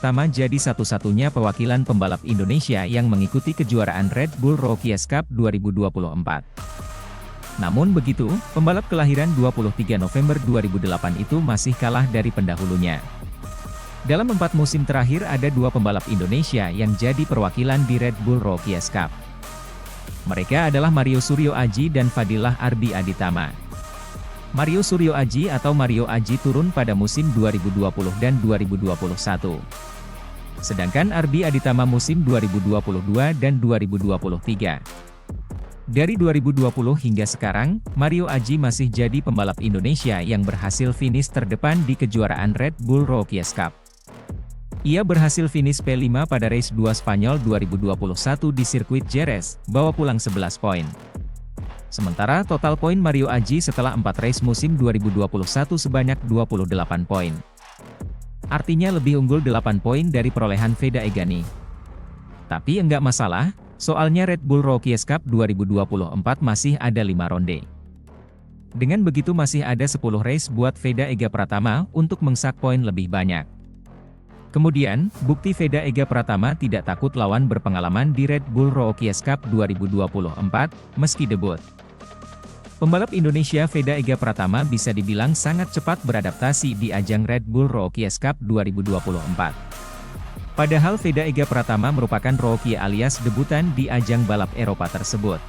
Pratama jadi satu-satunya perwakilan pembalap Indonesia yang mengikuti kejuaraan Red Bull Rookies Cup 2024. Namun begitu, pembalap kelahiran 23 November 2008 itu masih kalah dari pendahulunya. Dalam 4 musim terakhir ada 2 pembalap Indonesia yang jadi perwakilan di Red Bull Rookies Cup. Mereka adalah Mario Suryo Aji dan Fadilah Arbi Aditama. Mario Suryo Aji atau Mario Aji turun pada musim 2020 dan 2021. Sedangkan Arbi Aditama musim 2022 dan 2023. Dari 2020 hingga sekarang, Mario Aji masih jadi pembalap Indonesia yang berhasil finish terdepan di kejuaraan Red Bull Rookies Cup. Ia berhasil finish P5 pada race 2 Spanyol 2021 di sirkuit Jerez, bawa pulang 11 poin. Sementara total poin Mario Aji setelah 4 race musim 2021 sebanyak 28 poin. Artinya lebih unggul 8 poin dari perolehan Veda Egani. Tapi enggak masalah, soalnya Red Bull Rookies Cup 2024 masih ada 5 ronde. Dengan begitu masih ada 10 race buat Veda Ega Pratama untuk mengsak poin lebih banyak. Kemudian, bukti Veda Ega Pratama tidak takut lawan berpengalaman di Red Bull Rookies Cup 2024, meski debut. Pembalap Indonesia Veda Ega Pratama bisa dibilang sangat cepat beradaptasi di ajang Red Bull Rookies Cup 2024. Padahal Veda Ega Pratama merupakan rookie alias debutan di ajang balap Eropa tersebut.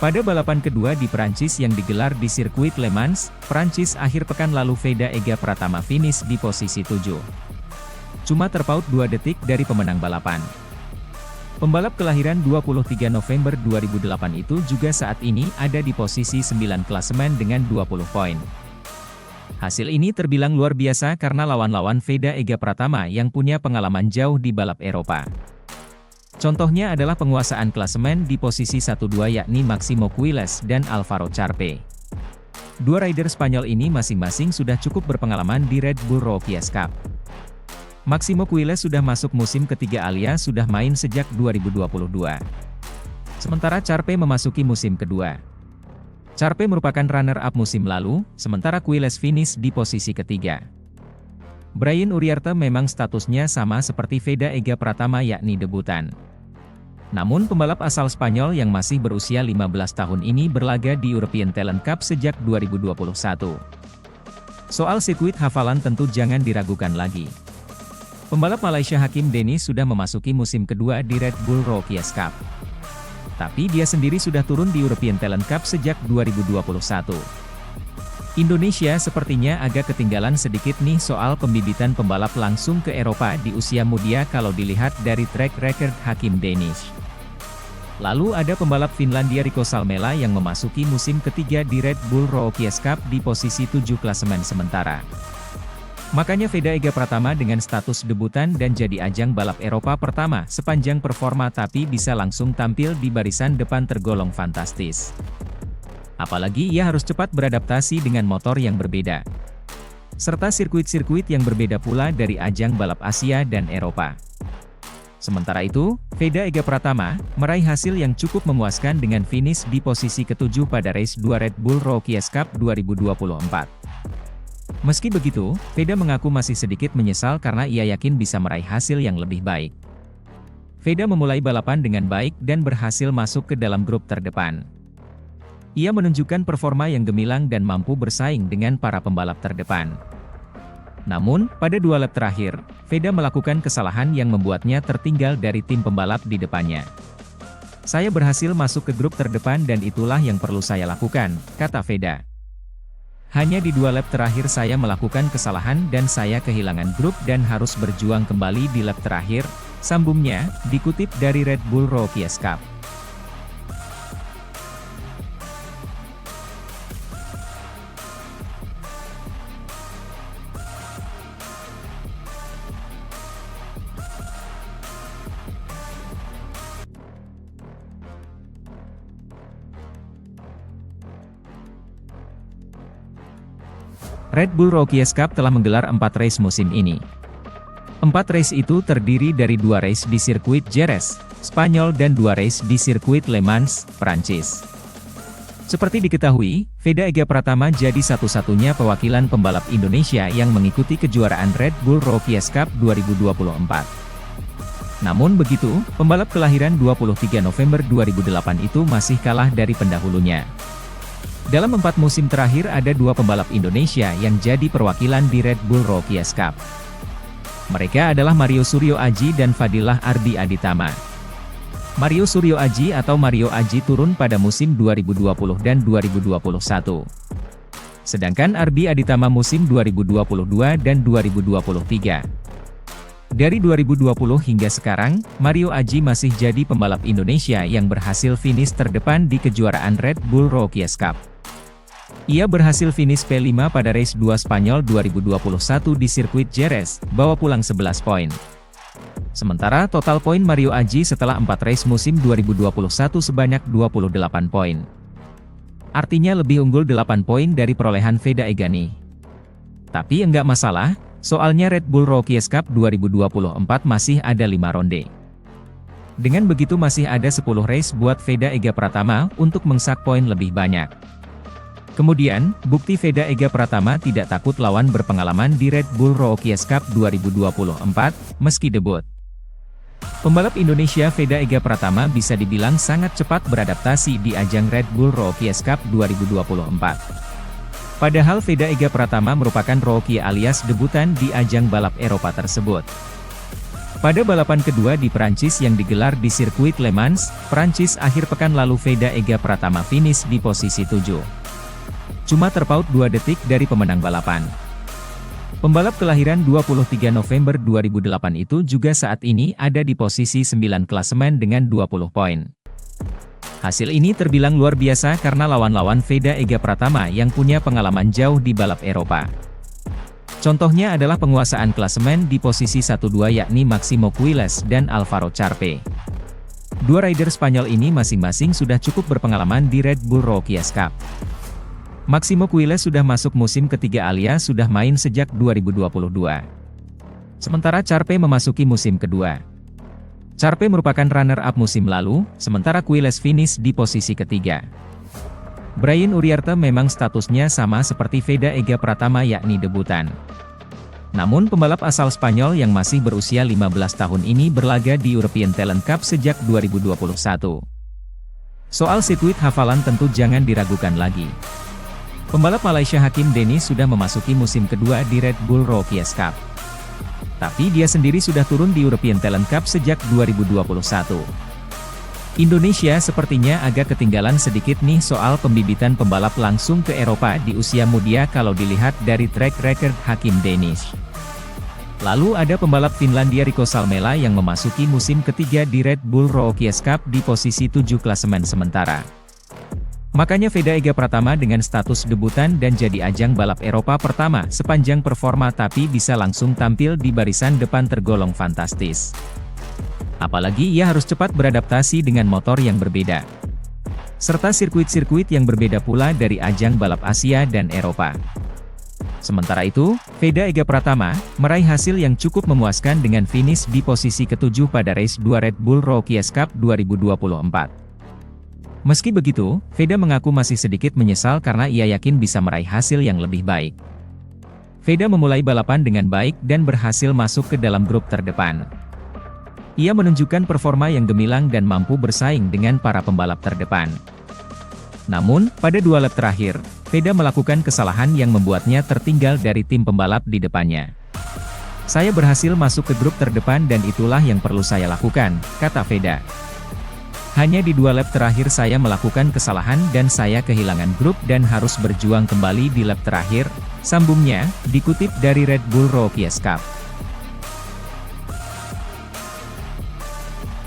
Pada balapan kedua di Prancis yang digelar di sirkuit Le Mans, Prancis akhir pekan lalu Veda Ega Pratama finish di posisi 7. Cuma terpaut 2 detik dari pemenang balapan. Pembalap kelahiran 23 November 2008 itu juga saat ini ada di posisi 9 klasemen dengan 20 poin. Hasil ini terbilang luar biasa karena lawan-lawan Veda Ega Pratama yang punya pengalaman jauh di balap Eropa. Contohnya adalah penguasaan klasemen di posisi 1-2 yakni Maximo Quiles dan Alvaro Charpe. Dua rider Spanyol ini masing-masing sudah cukup berpengalaman di Red Bull Rookies Cup. Maximo Quiles sudah masuk musim ketiga alias sudah main sejak 2022. Sementara Charpe memasuki musim kedua. Charpe merupakan runner-up musim lalu, sementara Quiles finish di posisi ketiga. Brian Uriarte memang statusnya sama seperti Veda Ega Pratama yakni debutan. Namun pembalap asal Spanyol yang masih berusia 15 tahun ini berlaga di European Talent Cup sejak 2021. Soal sirkuit hafalan tentu jangan diragukan lagi. Pembalap Malaysia Hakim Dennis sudah memasuki musim kedua di Red Bull Rookies Cup. Tapi dia sendiri sudah turun di European Talent Cup sejak 2021. Indonesia sepertinya agak ketinggalan sedikit nih soal pembibitan pembalap langsung ke Eropa di usia muda kalau dilihat dari track record Hakim Dennis. Lalu ada pembalap Finlandia Rico Salmela yang memasuki musim ketiga di Red Bull Rookies Cup di posisi 7 klasemen sementara. Makanya Veda Ega Pratama dengan status debutan dan jadi ajang balap Eropa pertama sepanjang performa tapi bisa langsung tampil di barisan depan tergolong fantastis. Apalagi ia harus cepat beradaptasi dengan motor yang berbeda. Serta sirkuit-sirkuit yang berbeda pula dari ajang balap Asia dan Eropa. Sementara itu, Veda Ega Pratama meraih hasil yang cukup memuaskan dengan finish di posisi ke-7 pada race 2 Red Bull Rookies Cup 2024. Meski begitu, Veda mengaku masih sedikit menyesal karena ia yakin bisa meraih hasil yang lebih baik. Veda memulai balapan dengan baik dan berhasil masuk ke dalam grup terdepan. Ia menunjukkan performa yang gemilang dan mampu bersaing dengan para pembalap terdepan. Namun, pada 2 lap terakhir, Veda melakukan kesalahan yang membuatnya tertinggal dari tim pembalap di depannya. Saya berhasil masuk ke grup terdepan dan itulah yang perlu saya lakukan, kata Veda. Hanya di 2 lap terakhir saya melakukan kesalahan dan saya kehilangan grup dan harus berjuang kembali di lap terakhir, sambungnya, dikutip dari Red Bull Rookies Cup. Red Bull Rookies Cup telah menggelar 4 race musim ini. 4 race itu terdiri dari 2 race di sirkuit Jerez, Spanyol dan 2 race di sirkuit Le Mans, Prancis. Seperti diketahui, Veda Ega Pratama jadi satu-satunya perwakilan pembalap Indonesia yang mengikuti kejuaraan Red Bull Rookies Cup 2024. Namun begitu, pembalap kelahiran 23 November 2008 itu masih kalah dari pendahulunya. Dalam 4 musim terakhir ada 2 pembalap Indonesia yang jadi perwakilan di Red Bull Rookies Cup. Mereka adalah Mario Suryo Aji dan Fadilah Arbi Aditama. Mario Suryo Aji atau Mario Aji turun pada musim 2020 dan 2021. Sedangkan Arbi Aditama musim 2022 dan 2023. Dari 2020 hingga sekarang, Mario Aji masih jadi pembalap Indonesia yang berhasil finish terdepan di kejuaraan Red Bull Rookies Cup. Ia berhasil finish P5 pada race 2 Spanyol 2021 di sirkuit Jerez, bawa pulang 11 poin. Sementara total poin Mario Aji setelah 4 race musim 2021 sebanyak 28 poin. Artinya lebih unggul 8 poin dari perolehan Veda Ega nih. Tapi enggak masalah, soalnya Red Bull Rookies Cup 2024 masih ada 5 ronde. Dengan begitu masih ada 10 race buat Veda Ega Pratama untuk mengsak poin lebih banyak. Kemudian, bukti Veda Ega Pratama tidak takut lawan berpengalaman di Red Bull Rookies Cup 2024, meski debut. Pembalap Indonesia Veda Ega Pratama bisa dibilang sangat cepat beradaptasi di ajang Red Bull Rookies Cup 2024. Padahal Veda Ega Pratama merupakan rookie alias debutan di ajang balap Eropa tersebut. Pada balapan kedua di Prancis yang digelar di sirkuit Le Mans, Prancis akhir pekan lalu Veda Ega Pratama finish di posisi 7. Cuma terpaut 2 detik dari pemenang balapan. Pembalap kelahiran 23 November 2008 itu juga saat ini ada di posisi 9 klasemen dengan 20 poin. Hasil ini terbilang luar biasa karena lawan-lawan Veda Ega Pratama yang punya pengalaman jauh di balap Eropa. Contohnya adalah penguasaan klasemen di posisi 1-2 yakni Maximo Quiles dan Alvaro Charpe. Dua rider Spanyol ini masing-masing sudah cukup berpengalaman di Red Bull Rookies Cup. Maximo Quiles sudah masuk musim ketiga alias sudah main sejak 2022. Sementara Charpe memasuki musim kedua. Charpe merupakan runner-up musim lalu, sementara Quiles finish di posisi ketiga. Brian Uriarte memang statusnya sama seperti Veda Ega Pratama yakni debutan. Namun pembalap asal Spanyol yang masih berusia 15 tahun ini berlaga di European Talent Cup sejak 2021. Soal sirkuit hafalan tentu jangan diragukan lagi. Pembalap Malaysia Hakim Dennis sudah memasuki musim kedua di Red Bull Rookies Cup. Tapi dia sendiri sudah turun di European Talent Cup sejak 2021. Indonesia sepertinya agak ketinggalan sedikit nih soal pembibitan pembalap langsung ke Eropa di usia muda kalau dilihat dari track record Hakim Dennis. Lalu ada pembalap Finlandia Rico Salmela yang memasuki musim ketiga di Red Bull Rookies Cup di posisi 7 klasemen sementara. Makanya Veda Ega Pratama dengan status debutan dan jadi ajang balap Eropa pertama sepanjang performa tapi bisa langsung tampil di barisan depan tergolong fantastis. Apalagi ia harus cepat beradaptasi dengan motor yang berbeda. Serta sirkuit-sirkuit yang berbeda pula dari ajang balap Asia dan Eropa. Sementara itu, Veda Ega Pratama meraih hasil yang cukup memuaskan dengan finish di posisi ke-7 pada race 2 Red Bull Rookies Cup 2024. Meski begitu, Veda mengaku masih sedikit menyesal karena ia yakin bisa meraih hasil yang lebih baik. Veda memulai balapan dengan baik dan berhasil masuk ke dalam grup terdepan. Ia menunjukkan performa yang gemilang dan mampu bersaing dengan para pembalap terdepan. Namun, pada 2 lap terakhir, Veda melakukan kesalahan yang membuatnya tertinggal dari tim pembalap di depannya. "Saya berhasil masuk ke grup terdepan dan itulah yang perlu saya lakukan," kata Veda. "Hanya di 2 lap terakhir saya melakukan kesalahan dan saya kehilangan grup dan harus berjuang kembali di lap terakhir," sambungnya, dikutip dari Red Bull Rookies Cup.